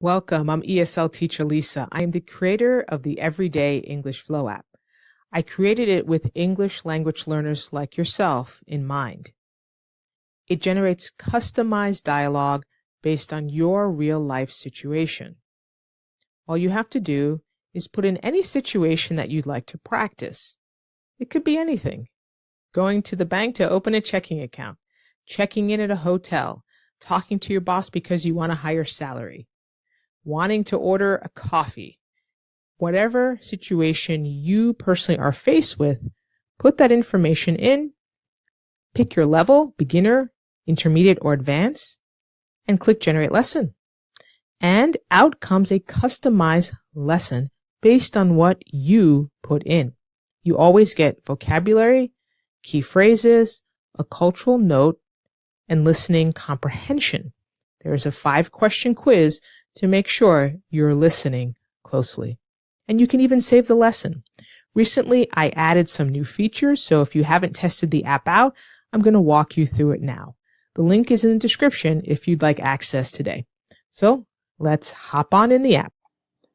Welcome, I'm ESL teacher Lisa. I am the creator of the Everyday English Flow app. I created it with English language learners like yourself in mind. It generates customized dialogue based on your real life situation. All you have to do is put in any situation that you'd like to practice. It could be anything. Going to the bank to open a checking account, checking in at a hotel, talking to your boss because you want a higher salary, wanting to order a coffee. Whatever situation you personally are faced with, put that information in, pick your level, beginner, intermediate, or advanced, and click Generate Lesson. And out comes a customized lesson based on what you put in. You always get vocabulary, key phrases, a cultural note, and listening comprehension. There is a 5-question quiz to make sure you're listening closely. And you can even save the lesson. Recently, I added some new features, so if you haven't tested the app out, I'm going to walk you through it now. The link is in the description if you'd like access today. So let's hop on in the app.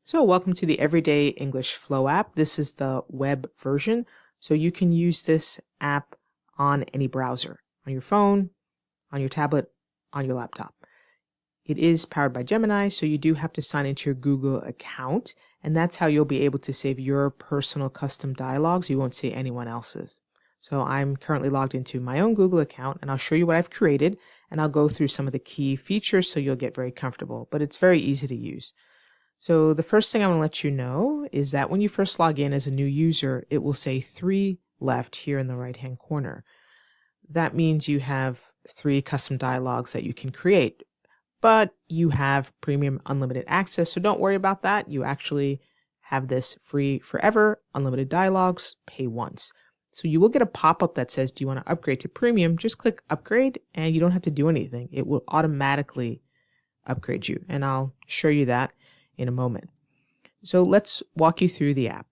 So welcome to the Everyday English Flow app. This is the web version, so you can use this app on any browser, on your phone, on your tablet, on your laptop. It is powered by Gemini, so you do have to sign into your Google account, and that's how you'll be able to save your personal custom dialogues. You won't see anyone else's. So I'm currently logged into my own Google account, and I'll show you what I've created, and I'll go through some of the key features so you'll get very comfortable, but it's very easy to use. So the first thing I want to let you know is that when you first log in as a new user, it will say 3 left here in the right-hand corner. That means you have 3 custom dialogues that you can create. But you have premium unlimited access, so don't worry about that. You actually have this free forever, unlimited dialogues, pay once. So you will get a pop-up that says, do you want to upgrade to premium? Just click upgrade and you don't have to do anything. It will automatically upgrade you, and I'll show you that in a moment. So let's walk you through the app.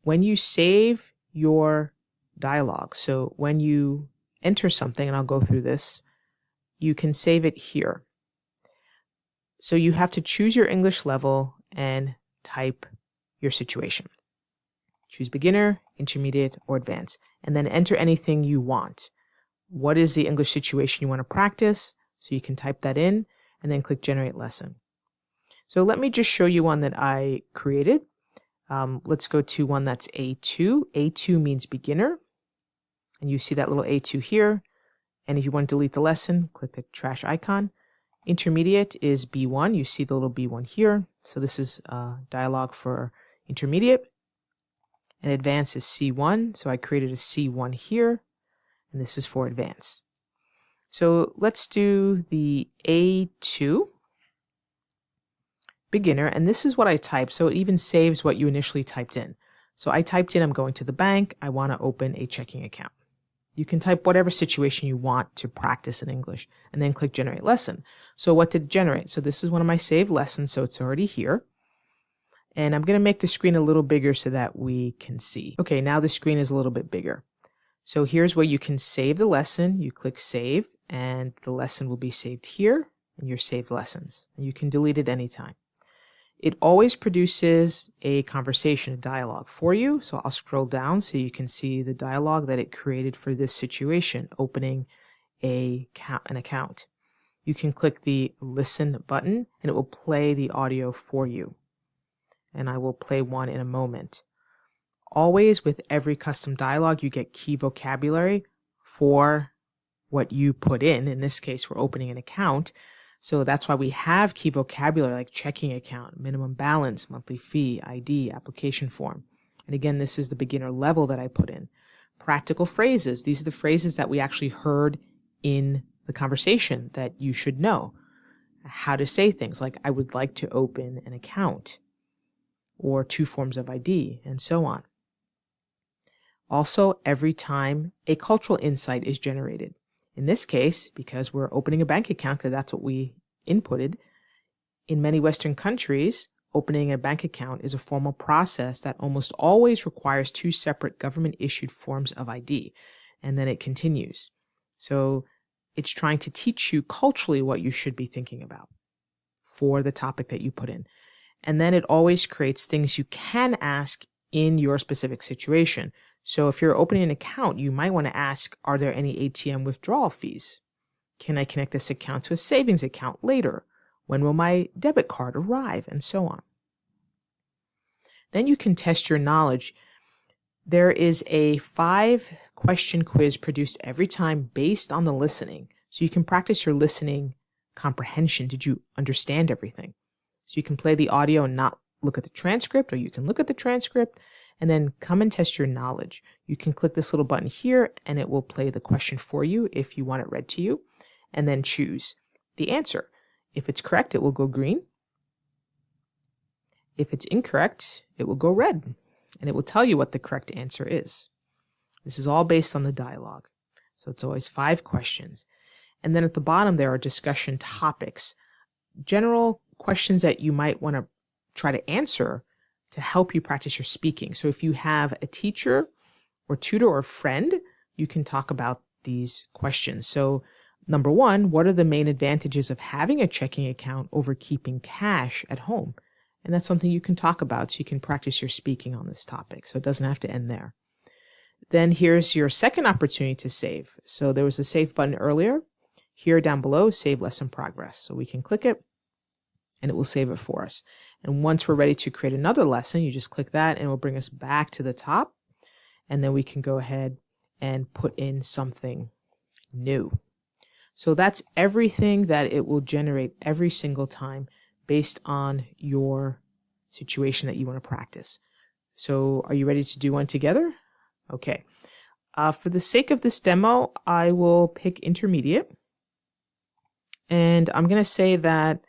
When you save your dialogue, so when you enter something, and I'll go through this, you can save it here. So you have to choose your English level and type your situation. Choose beginner, intermediate, or advanced, and then enter anything you want. What is the English situation you want to practice? So you can type that in and then click Generate Lesson. So let me just show you one that I created. Let's go to one that's A2. A2 means beginner, and you see that little A2 here. And if you want to delete the lesson, click the trash icon. Intermediate is B1. You see the little B1 here. So this is dialogue for intermediate. And advanced is C1. So I created a C1 here. And this is for advanced. So let's do the A2 beginner. And this is what I typed. So it even saves what you initially typed in. So I typed in, I'm going to the bank. I want to open a checking account. You can type whatever situation you want to practice in English and then click Generate Lesson. So what did it generate? So this is one of my saved lessons, so it's already here. And I'm going to make the screen a little bigger so that we can see. Okay, now the screen is a little bit bigger. So here's where you can save the lesson. You click Save, and the lesson will be saved here in your saved lessons. And you can delete it anytime. It always produces a conversation, a dialogue for you. So I'll scroll down so you can see the dialogue that it created for this situation, opening an account. You can click the listen button and it will play the audio for you. And I will play one in a moment. Always with every custom dialogue, you get key vocabulary for what you put in. In this case, we're opening an account. So that's why we have key vocabulary like checking account, minimum balance, monthly fee, ID, application form. And again, this is the beginner level that I put in. Practical phrases. These are the phrases that we actually heard in the conversation that you should know. How to say things like, I would like to open an account, or 2 forms of ID, and so on. Also, every time a cultural insight is generated. In this case, because we're opening a bank account, because that's what we inputted, in many Western countries, opening a bank account is a formal process that almost always requires 2 separate government-issued forms of ID, and then it continues. So it's trying to teach you culturally what you should be thinking about. for the topic that you put in. And then it always creates things you can ask in your specific situation. So if you're opening an account, you might want to ask, are there any ATM withdrawal fees? Can I connect this account to a savings account later? When will my debit card arrive? And so on. Then you can test your knowledge. There is a 5-question quiz produced every time based on the listening. So you can practice your listening comprehension. Did you understand everything? So you can play the audio and not look at the transcript, or you can look at the transcript and then come and test your knowledge. You can click this little button here and it will play the question for you if you want it read to you, and then choose the answer. If it's correct, it will go green. If it's incorrect, it will go red, and it will tell you what the correct answer is. This is all based on the dialogue. So it's always 5 questions. And then at the bottom, there are discussion topics, general questions that you might want to try to answer to help you practice your speaking. So if you have a teacher or tutor or friend, you can talk about these questions. So number 1, what are the main advantages of having a checking account over keeping cash at home? And that's something you can talk about so you can practice your speaking on this topic. So it doesn't have to end there. Then here's your second opportunity to save. So there was a save button earlier. Here down below, save lesson progress. So we can click it and it will save it for us. And once we're ready to create another lesson, you just click that and it will bring us back to the top. And then we can go ahead and put in something new. So that's everything that it will generate every single time based on your situation that you want to practice. So are you ready to do one together? Okay. For the sake of this demo, I will pick intermediate. And I'm going to say that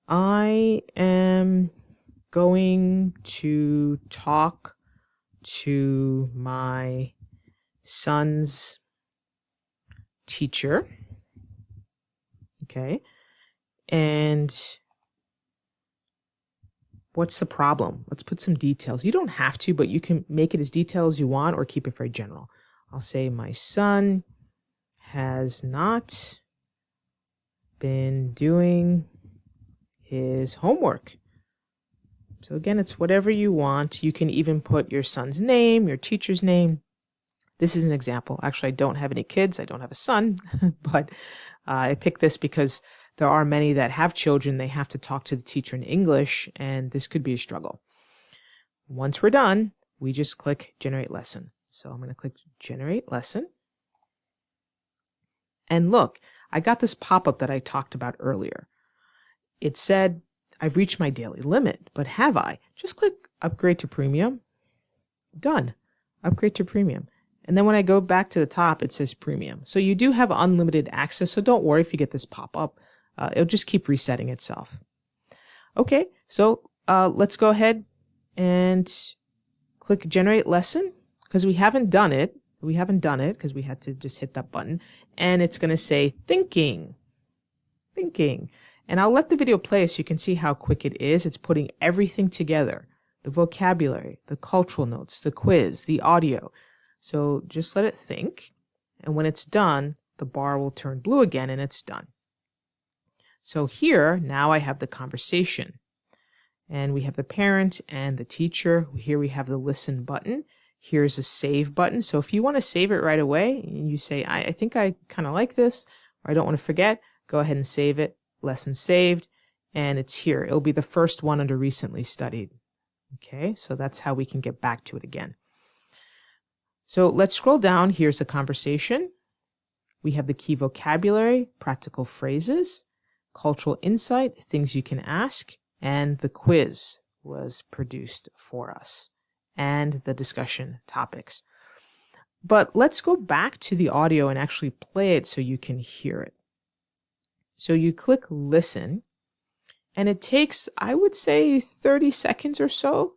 I am going to talk to my son's teacher. Okay. And what's the problem? Let's put some details. You don't have to, but you can make it as detailed as you want or keep it very general. I'll say my son has not been doing his homework. So again, it's whatever you want. You can even put your son's name, your teacher's name. This is an example. Actually, I don't have any kids. I don't have a son, but I picked this because there are many that have children. They have to talk to the teacher in English, and this could be a struggle. Once we're done, we just click Generate Lesson. So I'm going to click Generate Lesson. And look, I got this pop-up that I talked about earlier. It said, I've reached my daily limit, but have I? Just click Upgrade to Premium. Done. Upgrade to Premium. And then when I go back to the top, it says Premium. So you do have unlimited access, so don't worry if you get this pop-up. It'll just keep resetting itself. Okay, so let's go ahead and click Generate Lesson, because we haven't done it. We haven't done it because we had to just hit that button. And it's going to say Thinking. Thinking. And I'll let the video play so you can see how quick it is. It's putting everything together. The vocabulary, the cultural notes, the quiz, the audio. So just let it think. And when it's done, the bar will turn blue again and it's done. So here, now I have the conversation. And we have the parent and the teacher. Here we have the listen button. Here's a save button. So if you want to save it right away, and you say, I think I kind of like this, or I don't want to forget, go ahead and save it. Lesson saved, and it's here. It'll be the first one under recently studied. Okay, so that's how we can get back to it again. So let's scroll down. Here's a conversation. We have the key vocabulary, practical phrases, cultural insight, things you can ask, and the quiz was produced for us, and the discussion topics. But let's go back to the audio and actually play it so you can hear it. So you click Listen, and it takes, I would say, 30 seconds or so.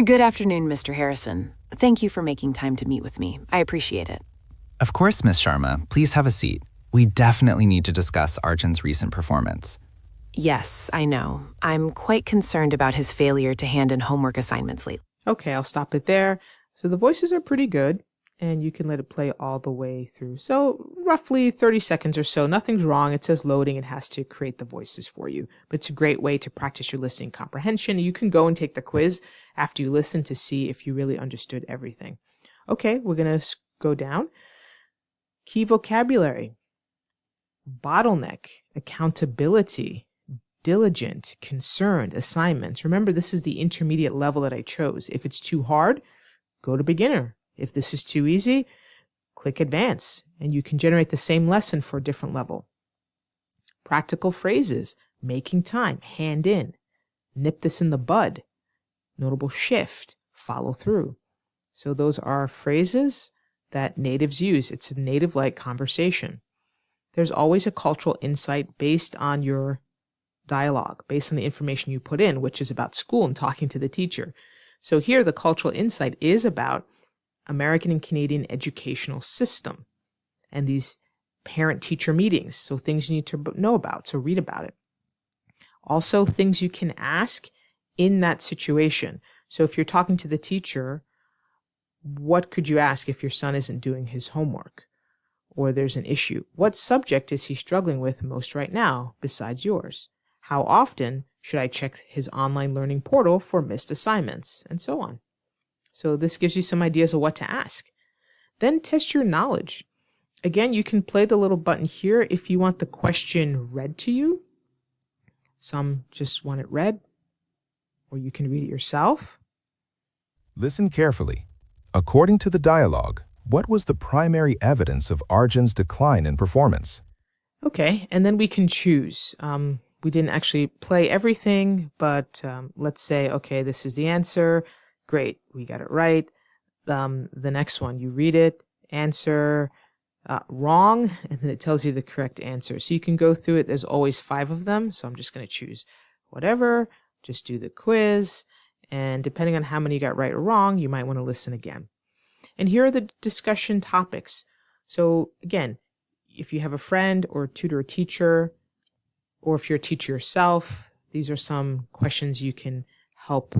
Good afternoon, Mr. Harrison. Thank you for making time to meet with me. I appreciate it. Of course, Ms. Sharma. Please have a seat. We definitely need to discuss Arjun's recent performance. Yes, I know. I'm quite concerned about his failure to hand in homework assignments lately. Okay, I'll stop it there. So the voices are pretty good. and you can let it play all the way through. So roughly 30 seconds or so. Nothing's wrong. It says loading. It has to create the voices for you. But it's a great way to practice your listening comprehension. You can go and take the quiz after you listen to see if you really understood everything. Okay, we're going to go down. Key vocabulary: bottleneck, accountability, diligent, concerned, assignments. Remember, this is the intermediate level that I chose. If it's too hard, go to beginner. If this is too easy, click advance, and you can generate the same lesson for a different level. Practical phrases: making time, hand in, nip this in the bud, notable shift, follow through. So those are phrases that natives use. It's a native-like conversation. There's always a cultural insight based on your dialogue, based on the information you put in, which is about school and talking to the teacher. So here the cultural insight is about American and Canadian educational system and these parent-teacher meetings. So things you need to know about, so read about it. Also things you can ask in that situation. So if you're talking to the teacher, what could you ask if your son isn't doing his homework or there's an issue? What subject is he struggling with most right now besides yours? How often should I check his online learning portal for missed assignments? And so on. So this gives you some ideas of what to ask. Then test your knowledge. Again, you can play the little button here if you want the question read to you. Some just want it read, or you can read it yourself. Listen carefully. According to the dialogue, what was the primary evidence of Arjun's decline in performance? Okay, and then we can choose. We didn't actually play everything, but let's say, okay, this is the answer. Great, we got it right. The next one, you read it, answer wrong, and then it tells you the correct answer. So you can go through it. There's always 5 of them, so I'm just going to choose whatever, just do the quiz, and depending on how many you got right or wrong, you might want to listen again. And here are the discussion topics. So again, if you have a friend or tutor or teacher, or if you're a teacher yourself, these are some questions you can help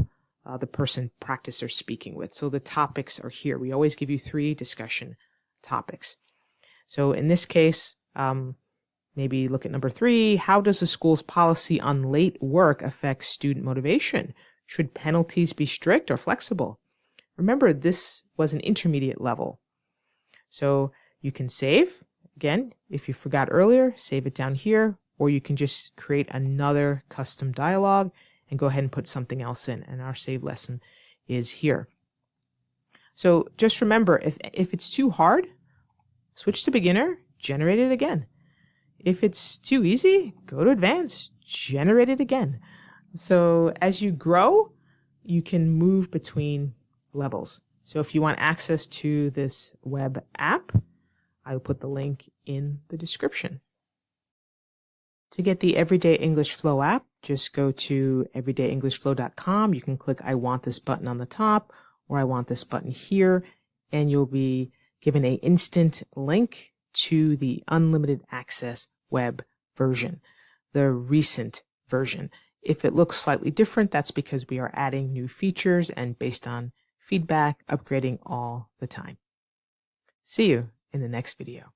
the person practice their speaking with. So the topics are here. We always give you 3 discussion topics. So in this case, maybe look at number 3. How does the school's policy on late work affect student motivation? Should penalties be strict or flexible? Remember, this was an intermediate level. So you can save. Again, if you forgot earlier, save it down here, or you can just create another custom dialogue and go ahead and put something else in. And our save lesson is here. So just remember, if it's too hard, switch to beginner, generate it again. If it's too easy, go to advanced, generate it again. So as you grow, you can move between levels. So if you want access to this web app, I will put the link in the description. To get the Everyday English Flow app, just go to everydayenglishflow.com. You can click I want this button on the top, or I want this button here, and you'll be given an instant link to the unlimited access web version, the recent version. If it looks slightly different, that's because we are adding new features and based on feedback, upgrading all the time. See you in the next video.